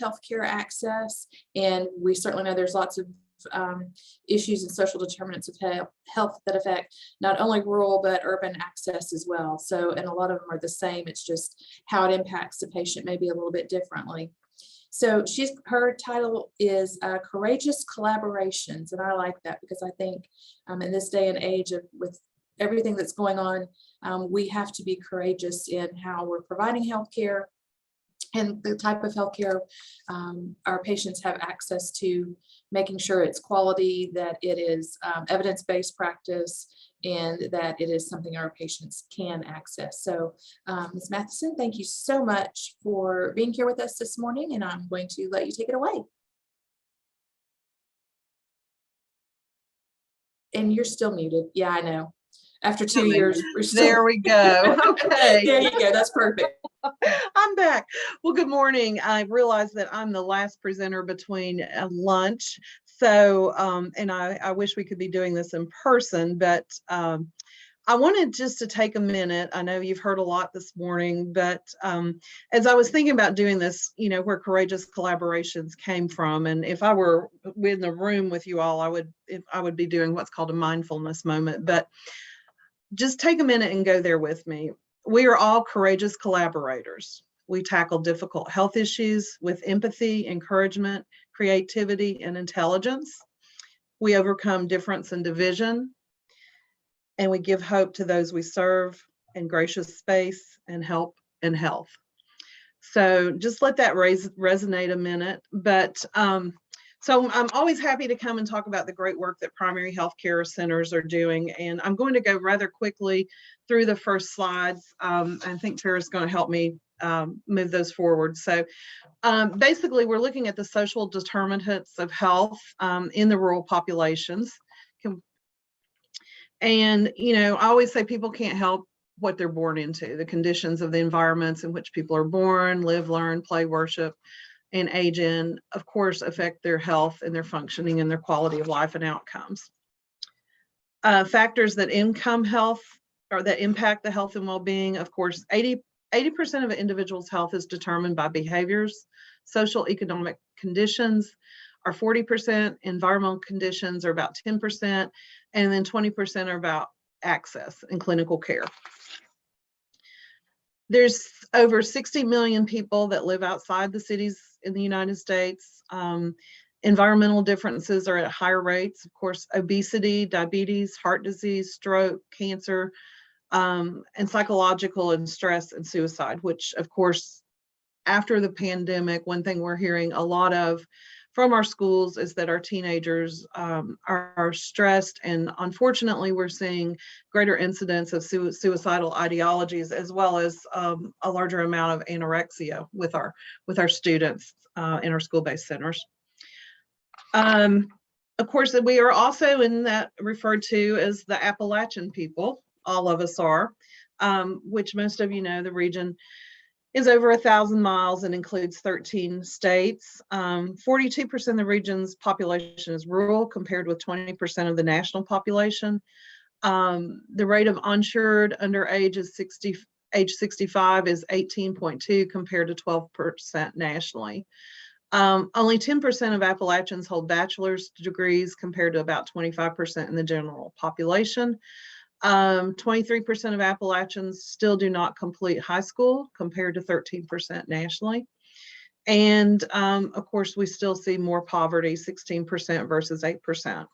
healthcare access, and we certainly know there's lots of issues and social determinants of health that affect not only rural but urban access as well. So, and a lot of them are the same. It's just how it impacts the patient maybe a little bit differently. So her title is Courageous Collaborations, and I like that because I think in this day and age with everything that's going on, we have to be courageous in how we're providing healthcare and the type of healthcare our patients have access to, making sure it's quality, that it is evidence-based practice, and that it is something our patients can access. So Ms. Matheson, thank you so much for being here with us this morning, and I'm going to let you take it away. And you're still muted. Yeah, I know. After 2 years, we're still. There we go. Okay. There you go. That's perfect. I'm back. Well, good morning. I realize that I'm the last presenter between lunch. So, and I wish we could be doing this in person, but I wanted just to take a minute. I know you've heard a lot this morning, but as I was thinking about doing this, you know, where Courageous Collaborations came from, and if I were in the room with you all, I would be doing what's called a mindfulness moment. But just take a minute and go there with me. We are all courageous collaborators. We tackle difficult health issues with empathy, encouragement, creativity, and intelligence. We overcome difference and division, and we give hope to those we serve, and gracious space and help and health. So just let that resonate a minute. But so I'm always happy to come and talk about the great work that primary health care centers are doing. And I'm going to go rather quickly through the first slides. I think Tara's going to help me move those forward. So basically, we're looking at the social determinants of health in the rural populations. And, you know, I always say people can't help what they're born into. The conditions of the environments in which people are born, live, learn, play, worship, and age in, of course, affect their health and their functioning and their quality of life and outcomes. Factors that that impact the health and well-being, of course, 80% of an individual's health is determined by behaviors, social economic conditions are 40%, environmental conditions are about 10%, and then 20% are about access and clinical care. There's over 60 million people that live outside the cities in the United States. Environmental differences are at higher rates. Of course, obesity, diabetes, heart disease, stroke, cancer, and psychological and stress and suicide, which of course, after the pandemic, one thing we're hearing a lot of from our schools is that our teenagers are stressed, and unfortunately we're seeing greater incidence of suicidal ideologies, as well as a larger amount of anorexia with our students in our school-based centers. Of course, we are also in that referred to as the Appalachian people. All of us are, which most of you know, the region is over 1,000 miles and includes 13 states. 42% of the region's population is rural, compared with 20% of the national population. The rate of uninsured under age 65 is 18.2 compared to 12% nationally. Only 10% of Appalachians hold bachelor's degrees compared to about 25% in the general population. 23% of Appalachians still do not complete high school compared to 13% nationally. And of course, we still see more poverty, 16% versus 8%.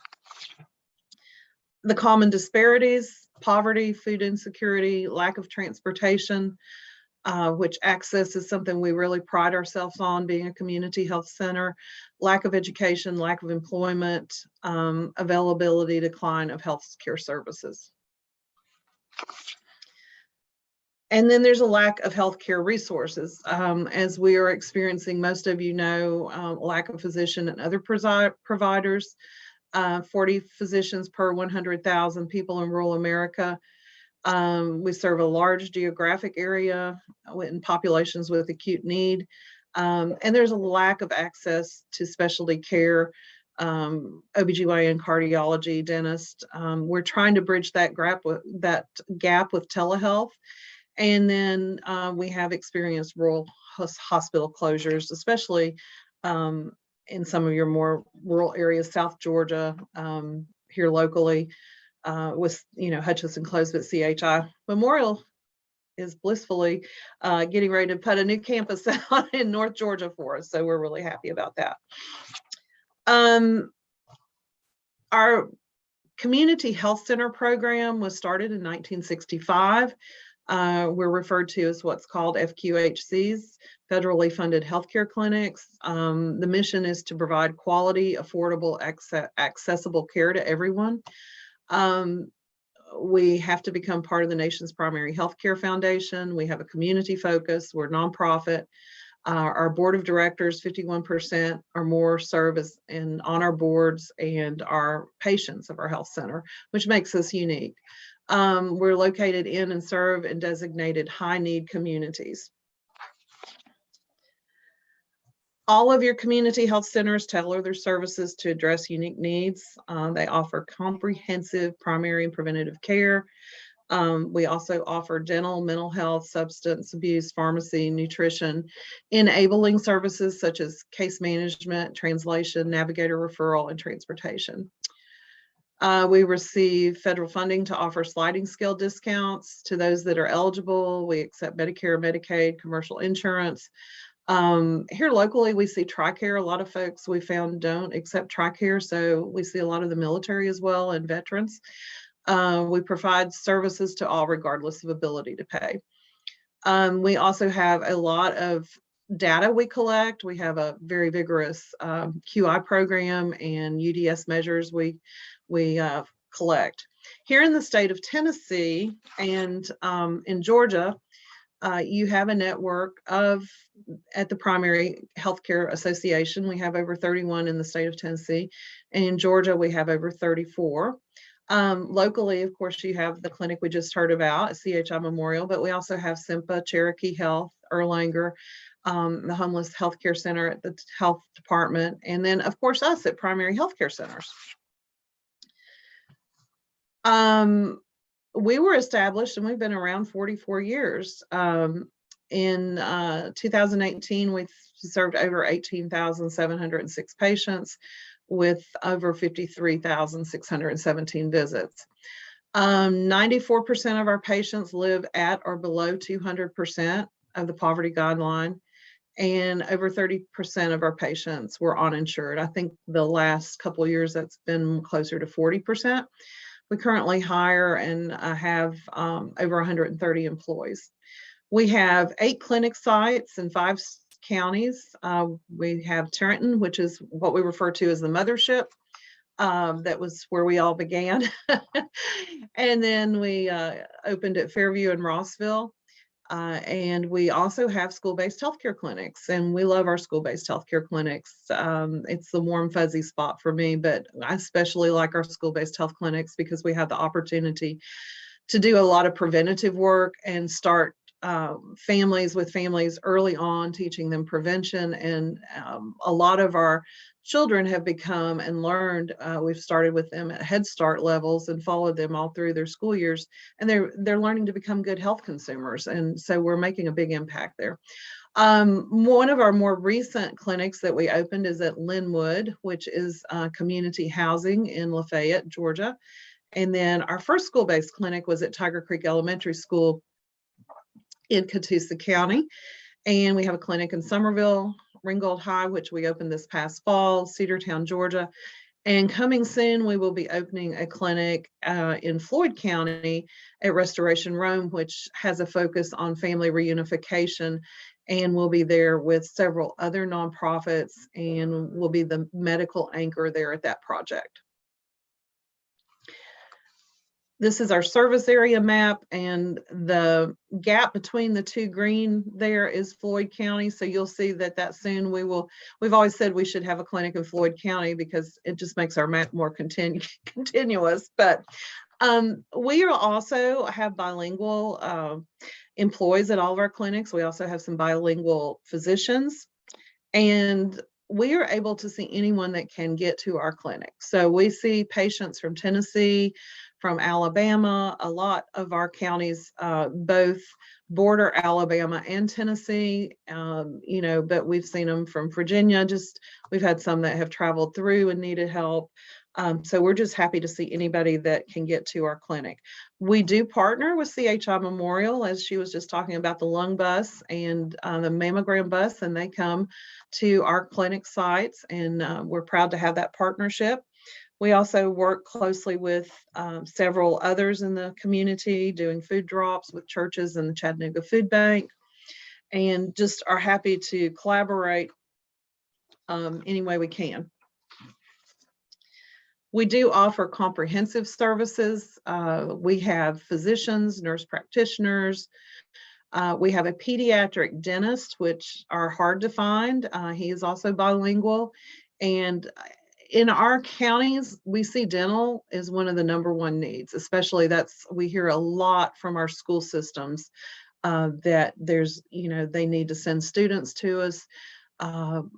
The common disparities: poverty, food insecurity, lack of transportation, which access is something we really pride ourselves on being a community health center, lack of education, lack of employment, availability, decline of health care services. And then there's a lack of healthcare resources. As we are experiencing, most of you know, lack of physician and other providers, 40 physicians per 100,000 people in rural America. We serve a large geographic area in populations with acute need. And there's a lack of access to specialty care, OBGYN, cardiology, dentist. We're trying to bridge that gap with telehealth. And then we have experienced rural hospital closures, especially in some of your more rural areas, South Georgia, here locally, with, Hutchinson closed, but CHI Memorial is blissfully getting ready to put a new campus out in North Georgia for us. So we're really happy about that. Our Community Health Center program was started in 1965. We're referred to as what's called FQHCs, federally funded healthcare clinics. The mission is to provide quality, affordable, accessible care to everyone. We have to become part of the nation's primary healthcare foundation. We have a community focus. We're nonprofit. Our board of directors, 51% or more serve as on our boards and are patients of our health center, which makes us unique. We're located in and serve in designated high need communities. All of your community health centers tailor their services to address unique needs. They offer comprehensive primary and preventative care. We also offer dental, mental health, substance abuse, pharmacy, nutrition, enabling services such as case management, translation, navigator referral, and transportation. We receive federal funding to offer sliding scale discounts to those that are eligible. We accept Medicare, Medicaid, commercial insurance. Here locally, we see TRICARE. A lot of folks we found don't accept TRICARE, so we see a lot of the military as well and veterans. We provide services to all regardless of ability to pay. We also have a lot of data we collect. We have a very vigorous QI program and UDS measures we collect. Here in the state of Tennessee and in Georgia, you have a network at the Primary Healthcare Association. We have over 31 in the state of Tennessee, and in Georgia we have over 34. Locally, of course, you have the clinic we just heard about at CHI Memorial, but we also have SIMPA, Cherokee Health, Erlanger, the Homeless Healthcare Center at the Health Department, and then, of course, us at Primary Healthcare Centers. We were established and we've been around 44 years. In 2018, we served over 18,706 patients with over 53,617 visits. 94% of our patients live at or below 200% of the poverty guideline, and over 30% of our patients were uninsured. I think the last couple of years that's been closer to 40%. We currently hire and have over 130 employees. We have 8 clinic sites in 5 counties. We have Trenton, which is what we refer to as the mothership. That was where we all began. And then we opened at Fairview and Rossville. And we also have school-based healthcare clinics, and we love our school-based healthcare clinics. It's the warm, fuzzy spot for me, but I especially like our school-based health clinics because we have the opportunity to do a lot of preventative work and start families early on, teaching them prevention. And a lot of our children have become and learned, we've started with them at Head Start levels and followed them all through their school years, and they're learning to become good health consumers. And so we're making a big impact there. One of our more recent clinics that we opened is at Linwood, which is community housing in Lafayette, Georgia. And then our first school-based clinic was at Tiger Creek Elementary School in Catoosa County. And we have a clinic in Summerville, Ringgold High, which we opened this past fall, Cedartown, Georgia. And coming soon, we will be opening a clinic in Floyd County at Restoration Rome, which has a focus on family reunification. And we'll be there with several other nonprofits, and we'll be the medical anchor there at that project. This is our service area map, and the gap between the 2 green there is Floyd County. So you'll see that soon we've always said we should have a clinic in Floyd County because it just makes our map more continuous. But we also have bilingual employees at all of our clinics. We also have some bilingual physicians, and we are able to see anyone that can get to our clinic. So we see patients from Tennessee, from Alabama. A lot of our counties both border Alabama and Tennessee, you know, but we've seen them from Virginia. Just we've had some that have traveled through and needed help. So we're just happy to see anybody that can get to our clinic. We do partner with CHI Memorial, as she was just talking about the lung bus and the mammogram bus, and they come to our clinic sites, and we're proud to have that partnership. We also work closely with several others in the community, doing food drops with churches and the Chattanooga Food Bank, and just are happy to collaborate any way we can. We do offer comprehensive services. We have physicians, nurse practitioners. We have a pediatric dentist, which are hard to find. He is also bilingual. And in our counties, we see dental is one of the #1 needs, especially we hear a lot from our school systems that there's, you know, they need to send students to us.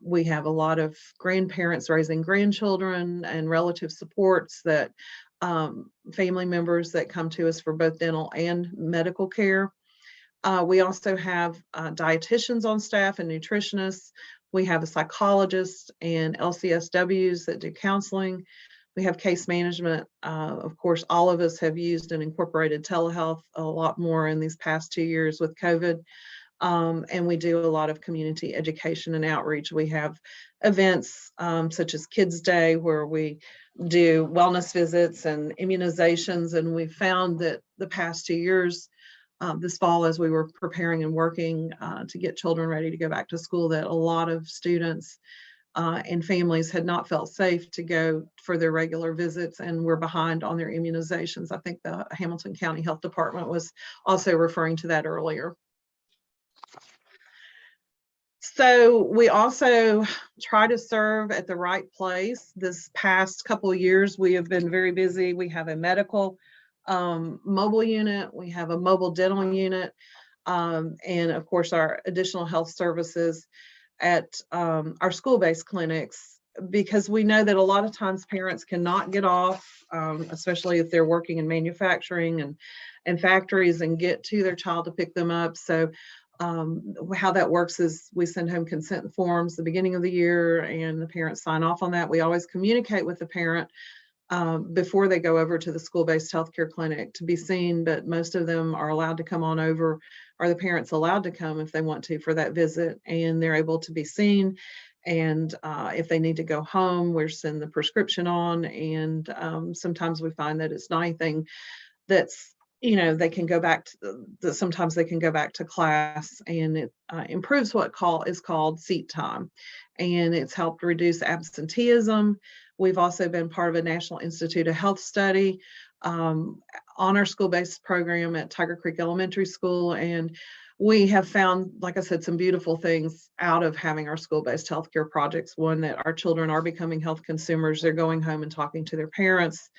We have a lot of grandparents raising grandchildren and relative supports that family members that come to us for both dental and medical care. We also have dietitians on staff and nutritionists. We have a psychologist and LCSWs that do counseling. We have case management. Of course, all of us have used and incorporated telehealth a lot more in these past 2 years with COVID. And we do a lot of community education and outreach. We have events such as Kids Day, where we do wellness visits and immunizations. And we found that the past 2 years, this fall, as we were preparing and working to get children ready to go back to school, that a lot of students and families had not felt safe to go for their regular visits and were behind on their immunizations. I think the Hamilton County Health Department was also referring to that earlier. So we also try to serve at the right place. This past couple of years, we have been very busy. We have a medical mobile unit, we have a mobile dental unit, and of course our additional health services at our school-based clinics, because we know that a lot of times parents cannot get off, especially if they're working in manufacturing and factories, and get to their child to pick them up. So how that works is we send home consent forms the beginning of the year, and the parents sign off on that. We always communicate with the parent before they go over to the school-based healthcare clinic to be seen, but most of them are allowed to come on over, or the parents allowed to come if they want to for that visit, and they're able to be seen. And if they need to go home, we're send the prescription on, and sometimes we find that it's not anything that's, you know, they can go back to sometimes they can go back to class, and it improves what is called seat time, and it's helped reduce absenteeism. We've also been part of a National Institute of Health study on our school-based program at Tiger Creek Elementary School, and we have found, like I said, some beautiful things out of having our school-based healthcare projects. One, that our children are becoming health consumers. They're going home and talking to their parents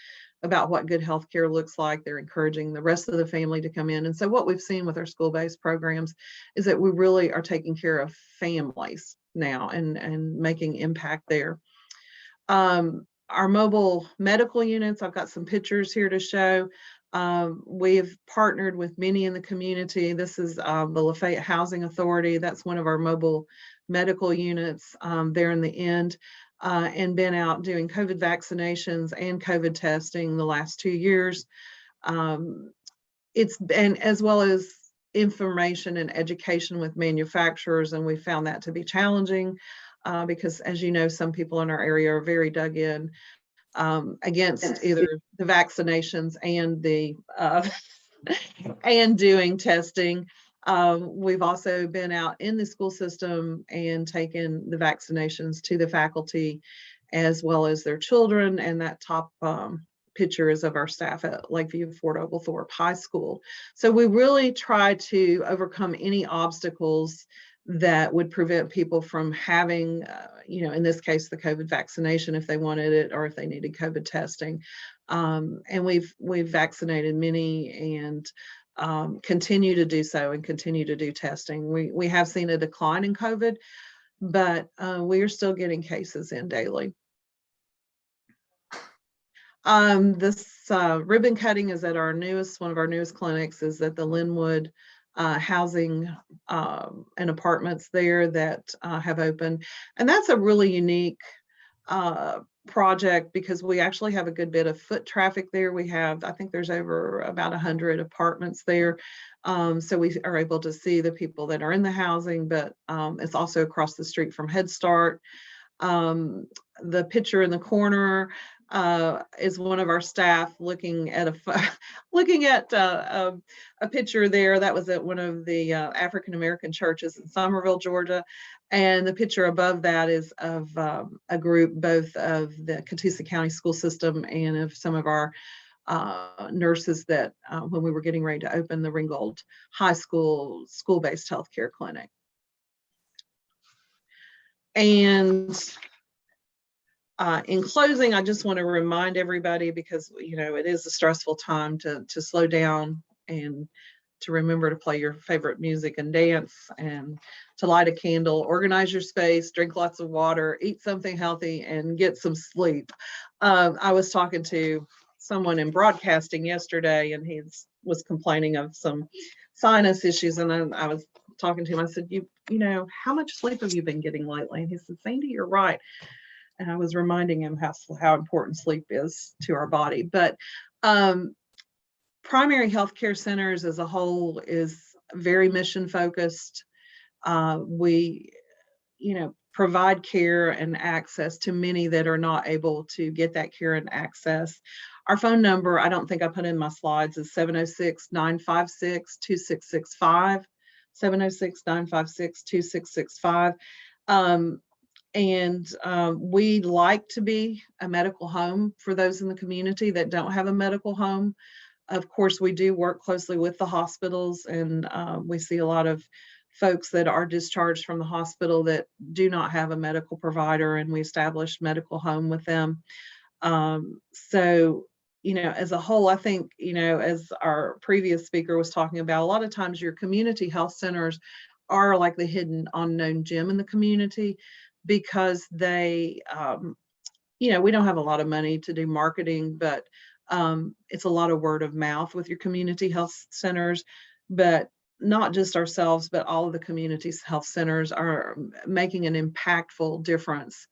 about what good healthcare looks like. They're encouraging the rest of the family to come in. And so what we've seen with our school-based programs is that we really are taking care of families now and making impact there. Our mobile medical units, I've got some pictures here to show. We've partnered with many in the community. This is the Lafayette Housing Authority. That's one of our mobile medical units there in the end. And been out doing COVID vaccinations and COVID testing the last 2 years. It's been, as well as information and education with manufacturers, and we found that to be challenging because, as you know, some people in our area are very dug in against either the vaccinations and the and doing testing. We've also been out in the school system and taken the vaccinations to the faculty as well as their children. And that top picture is of our staff at Lakeview Fort Oglethorpe High School. So we really try to overcome any obstacles that would prevent people from having, you know, in this case, the COVID vaccination if they wanted it, or if they needed COVID testing. And we've vaccinated many, and continue to do so, and continue to do testing. We have seen a decline in COVID, but we are still getting cases in daily. This ribbon cutting is at one of our newest clinics is at the Linwood housing and apartments there that have opened. And that's a really unique project because we actually have a good bit of foot traffic there. I think there's over about 100 apartments there. So we are able to see the people that are in the housing, but it's also across the street from Head Start. The picture in the corner is one of our staff looking at a picture there that was at one of the African American churches in Somerville, Georgia, and the picture above that is of a group both of the Catoosa County School System and of some of our nurses that when we were getting ready to open the Ringgold High School school-based healthcare clinic. And in closing, I just want to remind everybody, because it is a stressful time, to slow down and to remember to play your favorite music and dance, and to light a candle, organize your space, drink lots of water, eat something healthy, and get some sleep. I was talking to someone in broadcasting yesterday, and he was complaining of some sinus issues, and I was talking to him. I said, how much sleep have you been getting lately? And he said, Sandy, you're right. And I was reminding him how important sleep is to our body. But primary healthcare centers as a whole is very mission focused. We, provide care and access to many that are not able to get that care and access. Our phone number, I don't think I put in my slides, is 706-956-2665, 706-956-2665. And we'd like to be a medical home for those in the community that don't have a medical home. Of course, we do work closely with the hospitals, and we see a lot of folks that are discharged from the hospital that do not have a medical provider, and we establish medical home with them. So, as a whole, I think, as our previous speaker was talking about, a lot of times your community health centers are like the hidden unknown gem in the community, because they, we don't have a lot of money to do marketing, but it's a lot of word of mouth with your community health centers. But not just ourselves, but all of the community health centers are making an impactful difference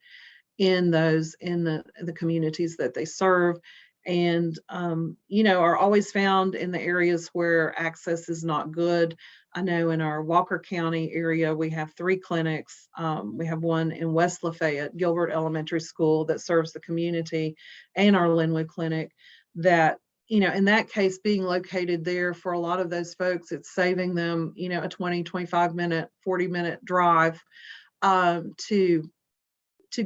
in the communities that they serve, and are always found in the areas where access is not good. I know in our Walker County area, we have 3 clinics. We have one in West Lafayette, Gilbert Elementary School, that serves the community, and our Linwood Clinic that, in that case, being located there, for a lot of those folks, it's saving them, a 20, 25-minute, 40-minute drive to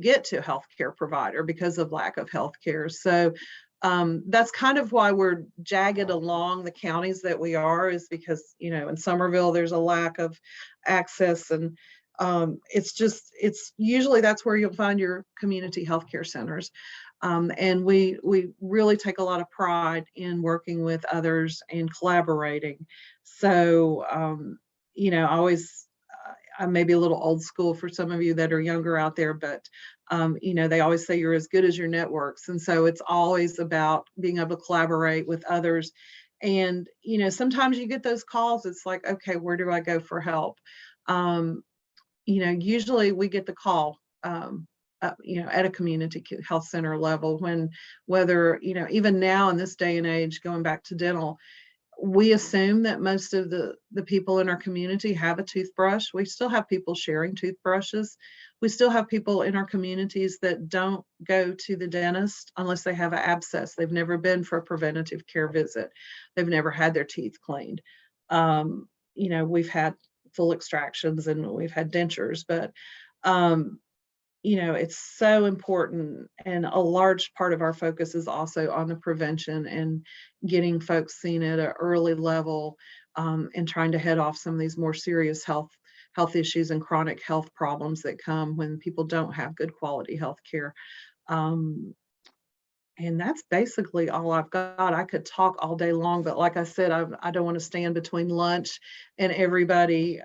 get to a healthcare provider because of lack of healthcare. So that's kind of why we're jagged along the counties that we are, is because, in Somerville, there's a lack of access, and it's usually that's where you'll find your community healthcare centers. And we really take a lot of pride in working with others and collaborating. So, I may be a little old school for some of you that are younger out there, but they always say you're as good as your networks. And so it's always about being able to collaborate with others. And, sometimes you get those calls, it's like, okay, where do I go for help? Usually we get the call, at a community health center level, whether, even now in this day and age, going back to dental, we assume that most of the people in our community have a toothbrush. We still have people sharing toothbrushes. We still have people in our communities that don't go to the dentist unless they have an abscess. They've never been for a preventative care visit. They've never had their teeth cleaned. We've had full extractions and we've had dentures, but it's so important, and a large part of our focus is also on the prevention and getting folks seen at an early level, and trying to head off some of these more serious health issues and chronic health problems that come when people don't have good quality health care. And that's basically all I've got. I could talk all day long, but like I said, I don't want to stand between lunch and everybody,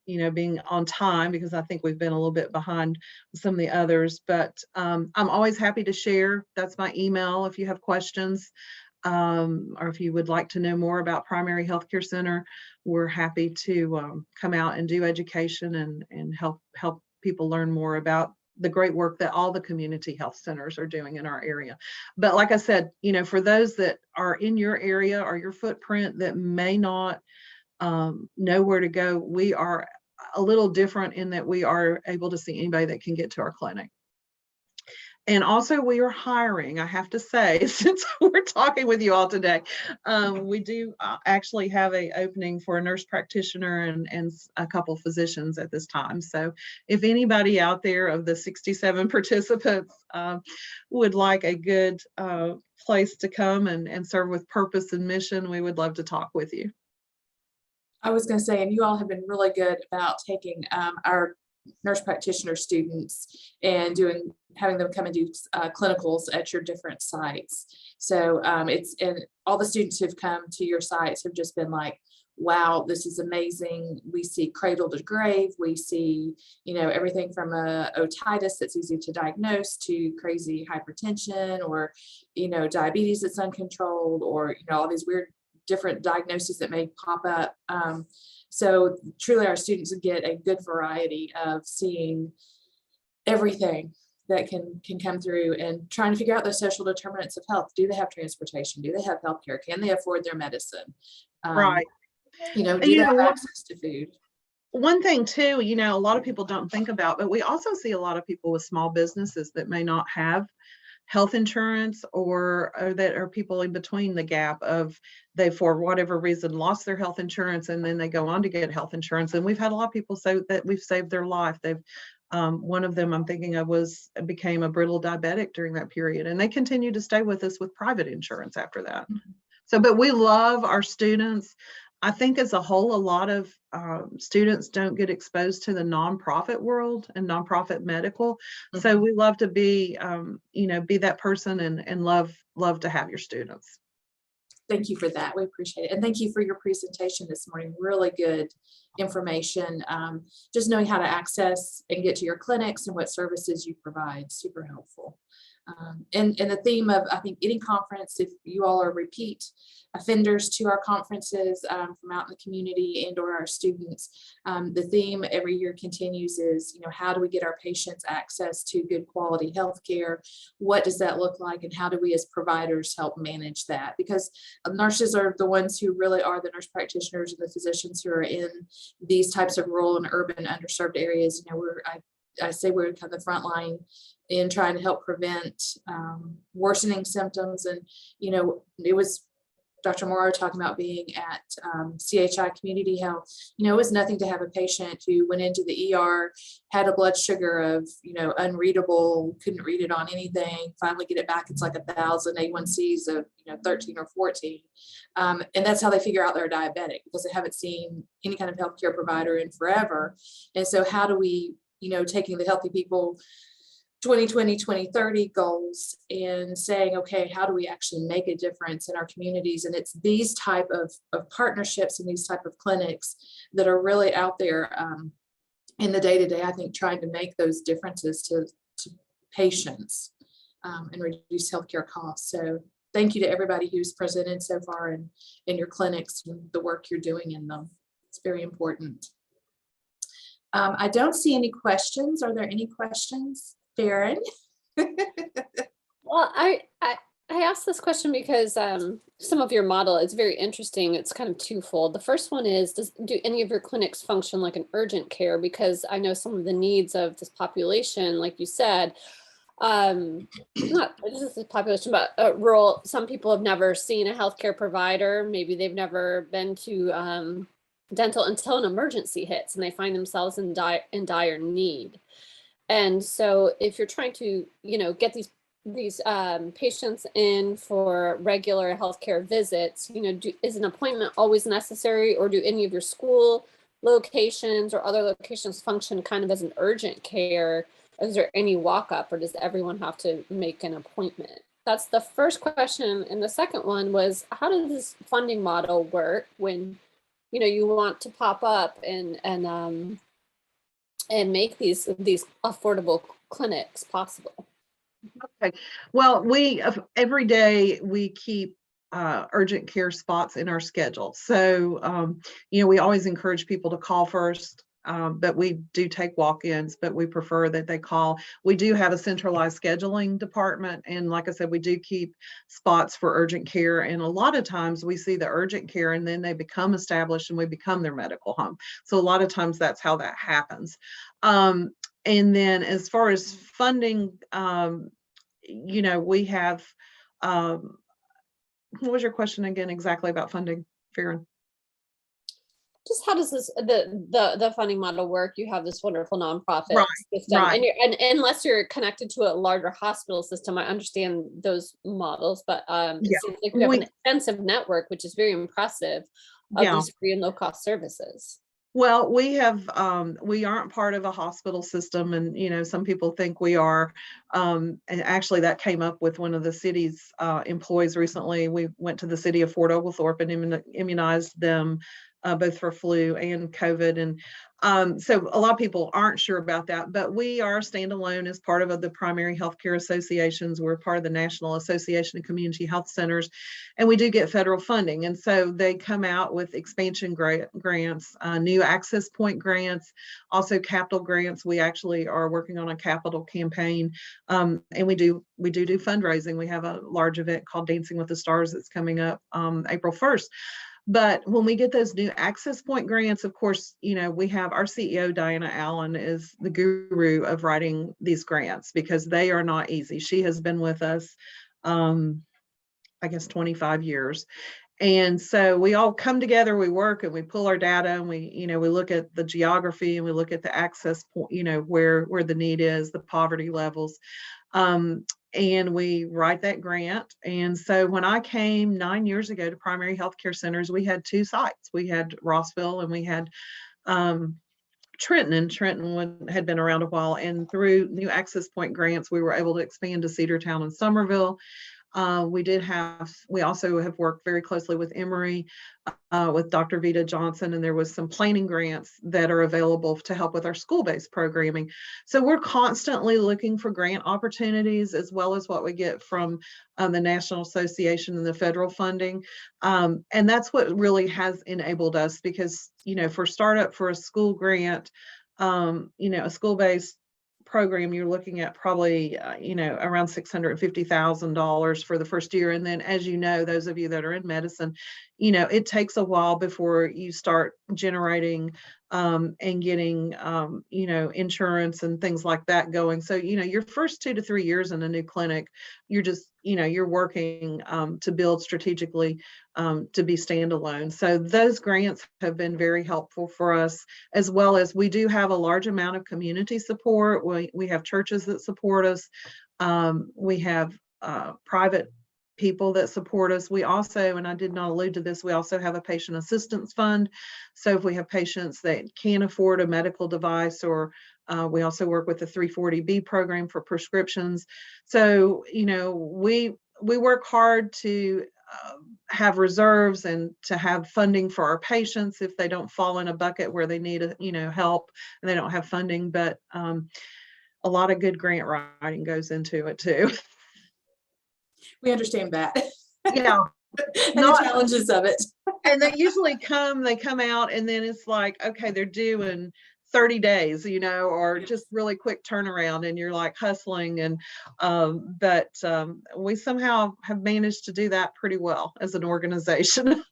being on time, because I think we've been a little bit behind some of the others. But I'm always happy to share. That's my email if you have questions, or if you would like to know more about Primary Healthcare Center. We're happy to come out and do education and help people learn more about the great work that all the community health centers are doing in our area. But like I said, for those that are in your area or your footprint that may not know where to go, we are a little different in that we are able to see anybody that can get to our clinic. And also we are hiring, I have to say, since we're talking with you all today, we do actually have a opening for a nurse practitioner and a couple physicians at this time. So if anybody out there of the 67 participants would like a good place to come and serve with purpose and mission, we would love to talk with you. I was going to say, and you all have been really good about taking our nurse practitioner students and having them come and do clinicals at your different sites. So and all the students who've come to your sites have just been like, wow, this is amazing. We see cradle to grave. We see, everything from a otitis that's easy to diagnose to crazy hypertension, or, diabetes that's uncontrolled, or, all these weird different diagnoses that may pop up. So truly our students get a good variety of seeing everything that can come through, and trying to figure out those social determinants of health. Do they have transportation? Do they have healthcare? Can they afford their medicine? Right. Do And they have access to food? one thing too, a lot of people don't think about, but we also see a lot of people with small businesses that may not have health insurance, or that are people in between the gap of they, for whatever reason, lost their health insurance and then they go on to get health insurance. And we've had a lot of people say that we've saved their life. They've one of them I'm thinking of became a brittle diabetic during that period, and they continue to stay with us with private insurance after that. Mm-hmm. So, but we love our students. I think as a whole, a lot of students don't get exposed to the nonprofit world and nonprofit medical. Mm-hmm. So we love to be, be that person and love to have your students. Thank you for that. We appreciate it. And thank you for your presentation this morning. Really good information. Just knowing how to access and get to your clinics and what services you provide, super helpful. And the theme of, I think, any conference, if you all are repeat offenders to our conferences from out in the community and or our students, the theme every year continues is, how do we get our patients access to good quality health care? What does that look like? And how do we as providers help manage that? Because nurses are the ones who really are the nurse practitioners and the physicians who are in these types of rural and urban underserved areas. I say we're kind of the front line in trying to help prevent worsening symptoms. And, it was Dr. Morrow talking about being at CHI Community Health. It was nothing to have a patient who went into the ER, had a blood sugar of, unreadable, couldn't read it on anything, finally get it back, it's like 1,000 A1Cs of, 13 or 14. And that's how they figure out they're diabetic, because they haven't seen any kind of healthcare provider in forever. And so how do we, taking the Healthy People 2020, 2030 goals and saying, okay, how do we actually make a difference in our communities? And it's these type of partnerships and these type of clinics that are really out there in the day-to-day, I think, trying to make those differences to patients and reduce healthcare costs. So thank you to everybody who's presented so far in your clinics and the work you're doing in them. It's very important. I don't see any questions. Are there any questions, Farron? Well, I asked this question because some of your model is very interesting. It's kind of twofold. The first one is, do any of your clinics function like an urgent care? Because I know some of the needs of this population, like you said, not just this population, but rural. Some people have never seen a healthcare provider. Maybe they've never been to dental until an emergency hits and they find themselves in dire need. And so if you're trying to, get these patients in for regular healthcare visits, is an appointment always necessary, or do any of your school locations or other locations function kind of as an urgent care? Is there any walk up, or does everyone have to make an appointment? That's the first question. And the second one was, how does this funding model work when, you want to pop up and make these affordable clinics possible? Okay. Well, every day we keep urgent care spots in our schedule. So, we always encourage people to call first. But we do take walk-ins, but we prefer that they call. We do have a centralized scheduling department. And like I said, we do keep spots for urgent care. And a lot of times we see the urgent care and then they become established and we become their medical home. So a lot of times that's how that happens. And then as far as funding, we have, what was your question again exactly about funding, Farron? Just how does the funding model work? You have this wonderful nonprofit system, right. and unless you're connected to a larger hospital system, I understand those models, but it seems like you have an extensive network, which is very impressive, of these free and low cost services. Well, we aren't part of a hospital system, and some people think we are. And actually, that came up with one of the city's employees recently. We went to the city of Fort Oglethorpe and immunized them both for flu and COVID. And so a lot of people aren't sure about that, but we are standalone as part of the primary healthcare associations. We're part of the National Association of Community Health Centers, and we do get federal funding. And so they come out with expansion grants, new access point grants, also capital grants. We actually are working on a capital campaign, and we do fundraising. We have a large event called Dancing with the Stars that's coming up April 1st. But when we get those new access point grants, of course, we have our CEO, Diana Allen, is the guru of writing these grants because they are not easy. She has been with us, I guess, 25 years. And so we all come together, we work and we pull our data and we look at the geography and we look at the access point, where the need is, the poverty levels. And we write that grant. And so when I came 9 years ago to primary healthcare centers, we had two sites. We had Rossville and we had Trenton, and Trenton had been around a while. And through new access point grants, we were able to expand to Cedartown and Somerville. We also have worked very closely with Emory, with Dr. Vita Johnson, and there was some planning grants that are available to help with our school-based programming. So we're constantly looking for grant opportunities as well as what we get from the National Association and the federal funding. And that's what really has enabled us because, for startup for a school grant, a school-based program, you're looking at probably, around $650,000 for the first year. And then, as those of you that are in medicine, it takes a while before you start generating and getting, insurance and things like that going. So, your first 2 to 3 years in a new clinic, you're just, you're working to build strategically to be standalone. So those grants have been very helpful for us, as well as we do have a large amount of community support. We have churches that support us. We have private people that support us. We also, and I did not allude to this, we also have a patient assistance fund. So if we have patients that can't afford a medical device, or we also work with the 340B program for prescriptions. So, we work hard to have reserves and to have funding for our patients if they don't fall in a bucket where they need, help and they don't have funding. But a lot of good grant writing goes into it too. We understand that. Yeah. And the challenges of it. And they usually come out and then it's like, okay, they're due in 30 days, or just really quick turnaround, and you're like hustling. And but we somehow have managed to do that pretty well as an organization.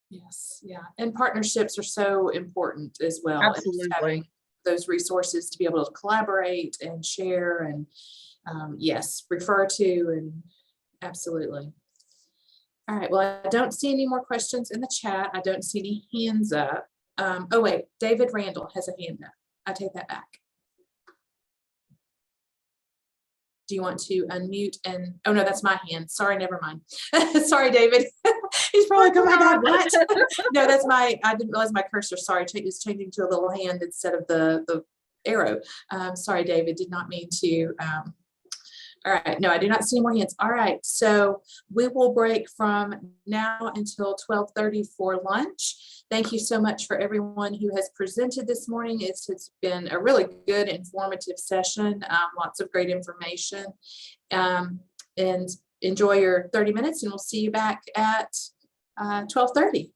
Yes. Yeah. And partnerships are so important as well. Absolutely. And having those resources to be able to collaborate and share and refer to, and absolutely. All right. Well, I don't see any more questions in the chat. I don't see any hands up. Oh, wait, David Randall has a hand up. I take that back. Do you want to unmute and, oh no, that's my hand. Sorry, never mind. Sorry, David. He's probably like, oh my God, what? No, that's I didn't realize my cursor, sorry, is changing to a little hand instead of the arrow. Sorry, David, did not mean to All right, no, I do not see any more hands. All right, so we will break from now until 12:30 for lunch. Thank you so much for everyone who has presented this morning. It's been a really good, informative session, lots of great information. And enjoy your 30 minutes, and we'll see you back at 12:30.